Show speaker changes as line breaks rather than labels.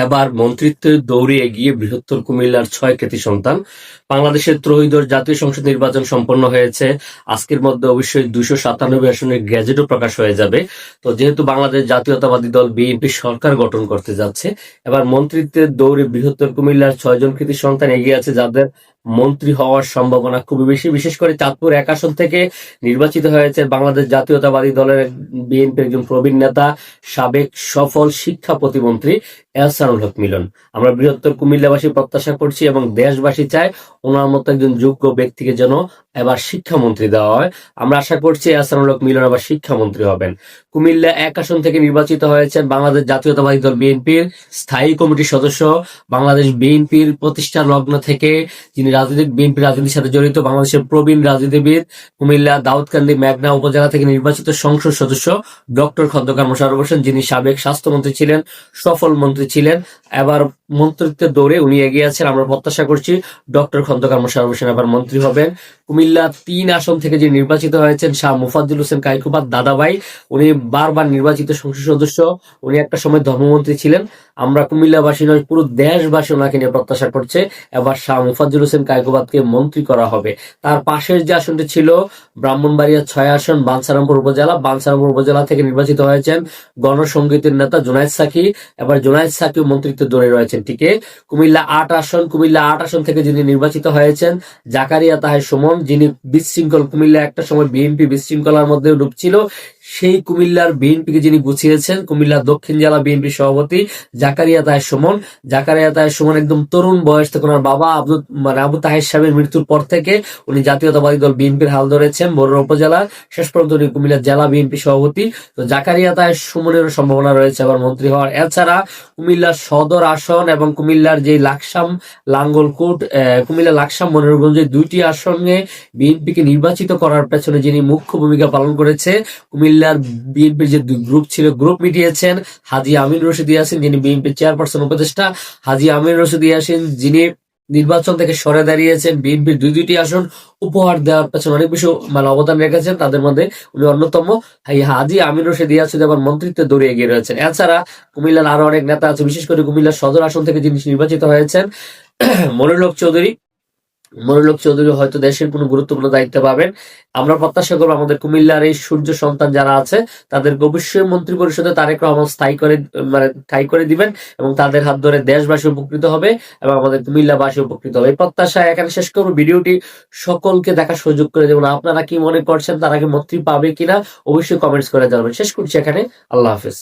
এবার মন্ত্রিত্বের দৌড়ে এগিয়ে বৃহত্তর কুমিল্লার ৬ কৃতি সন্তান। বাংলাদেশের ত্রয়োদশ জাতীয় সংসদ নির্বাচন সম্পন্ন হয়েছে। আজকের মধ্যে অবশ্যই ২৯৭ আসনের গ্যাজেটও প্রকাশ হয়ে যাবে। তো যেহেতু বাংলাদেশ জাতীয়তাবাদী দল বিএনপি সরকার গঠন করতে যাচ্ছে, এবার মন্ত্রিত্বের দৌড়ে বৃহত্তর কুমিল্লার ৬ জন কৃতি সন্তান এগিয়ে আছে, যাদের মন্ত্রী হওয়ার সম্ভাবনা খুবই বেশি। বিশেষ করে চাঁদপুর ১ আসন থেকে নির্বাচিত হয়েছে বাংলাদেশ জাতীয়তাবাদী দলের বিএনপির একজন প্রবীণ নেতা, সাবেক সফল শিক্ষা প্রতিমন্ত্রী এহসানুল হক মিলন। আমরা বৃহত্তর কুমিল্লাবাসী প্রত্যাশা করছি এবং দেশবাসী চায় ওনার মতো একজন যোগ্য ব্যক্তিকে যেন এবার শিক্ষামন্ত্রী দেওয়া হয়। আমরা আশা করছি এহসানুল হক মিলন আবার শিক্ষামন্ত্রী হবেন। কুমিল্লা ১ আসন থেকে নির্বাচিত হয়েছেন বাংলাদেশ জাতীয়তাবাদী দল বিএনপির স্থায়ী কমিটির সদস্য, বাংলাদেশ বিএনপির প্রতিষ্ঠা লগ্ন থেকে যিনি বিএনপি রাজনীতির সাথে জড়িত, বাংলাদেশের প্রবীণ রাজনীতিবিদ, কুমিল্লা দাউদকান্দি মেঘনা উপজেলা থেকে নির্বাচিত সংসদ সদস্য ডক্টর খন্দকার মোশাররফ হোসেন, যিনি সাবেক স্বাস্থ্যমন্ত্রী ছিলেন, সফল মন্ত্রী ছিলেন। এবার মন্ত্রিত্বের দৌড়ে উনি এগিয়ে আছেন। আমরা প্রত্যাশা করছি ডক্টর খন্দকার মোশাররফ হোসেন এবার মন্ত্রী হবেন। কুমিল্লা ৩ আসন থেকে যে নির্বাচিত হয়েছেন শাহ মুফাজ্জল হোসেন কাইকুবাদ দাদাভাই, উনি বারবার নির্বাচিত সংসদ সদস্য, উনি একটা সময় ধর্মমন্ত্রী ছিলেন। আমরা কুমিল্লাবাসী নয়, পুরো দেশবাসী ওনাকে নিয়ে প্রত্যাশা করছে এবার শাহ মুফাজ্জল হোসেন কাইকুবাদকে মন্ত্রী করা হবে। তার পাশের যে আসনটি ছিল ব্রাহ্মণবাড়িয়া ৬ আসন বাঞ্ছারামপুর উপজেলা থেকে নির্বাচিত হয়েছেন গণসংগীতের নেতা জুনায়েদ সাকি। এবার জুনায়েদ সাকিও মন্ত্রিত্বের দৌড়ে রয়েছেন টিকে। কুমিল্লা ৮ আসন থেকে যিনি নির্বাচিত হয়েছেন জাকারিয়া তাহের সুমন, যিনি বিশৃঙ্খল, কুমিল্লা একটা সময় বিএনপি বিশৃঙ্খলার মধ্যে ডুবছিল, সেই কুমিল্লার বিএনপিকে যিনি গুছিয়েছেন, কুমিল্লা দক্ষিণ জেলা বিএনপি সভাপতি জাকারিয়া তাহের সুমন একদম তরুণ বয়স থেকে ওনার বাবা আবু তাহের সাহেবের মৃত্যুর পর থেকে উনি জাতীয়তাবাদী দল বিএনপির হাল ধরেছেন বরুড়া উপজেলা, শেষ পর্যন্ত উনি কুমিল্লা জেলা বিএনপি সভাপতি। তো জাকারিয়া তাহের সুমনেরও সম্ভাবনা রয়েছে আবার মন্ত্রী হওয়ার। এছাড়া কুমিল্লার সদর আসন এবং কুমিল্লার যে লাকসাম লাঙ্গলকোট, কুমিল্লা লাকসাম মনিরগঞ্জ, দুইটি আসনে বিএনপিকে নির্বাচিত করার পেছনে যিনি মুখ্য ভূমিকা পালন করেছে, কুমিল্লার বিএনপির যে গ্রুপ মিটিয়েছেন হাজী আমিন রশিদ ইয়াসিন, যিনি বিএনপির চেয়ারপারসন উপদেষ্টা। হাজী আমিন রশিদ ইয়াসিন যিনি নির্বাচন থেকে সরে দাঁড়িয়েছেন, বিএনপির দুইটি আসন উপহার দেওয়ার পেছনে অনেক বেশি অবদান রেখেছেন, তাদের মধ্যে উনি অন্যতম। হাজী আমিন রশিদ ইয়াসিন আবার মন্ত্রিত্বের দৌড়ে এগিয়ে রয়েছেন। এছাড়া কুমিল্লার আরো অনেক নেতা আছে, বিশেষ করে কুমিল্লার সদর আসন থেকে যিনি নির্বাচিত হয়েছেন মনিরুল হক চৌধুরী হয়তো দেশের কোনো গুরুত্বপূর্ণ দায়িত্ব পাবেন। আমরা প্রত্যাশা করবো আমাদের কুমিল্লার এই সূর্য সন্তান যারা আছে তাদেরকে অবশ্যই মন্ত্রী পরিষদে তারেক রহমান ঠাঁই করে দিবেন এবং তাদের হাত ধরে দেশবাসী উপকৃত হবে এবং আমাদের কুমিল্লাবাসী উপকৃত হবে। এই প্রত্যাশা এখানে শেষ করবো। ভিডিওটি সকলকে দেখার সুযোগ করে দেবেন। আপনারা কি মনে করছেন তারা কি মন্ত্রী পাবে কিনা অবশ্যই কমেন্টস করে জানাবেন। শেষ করছি এখানে। আল্লাহ হাফেজ।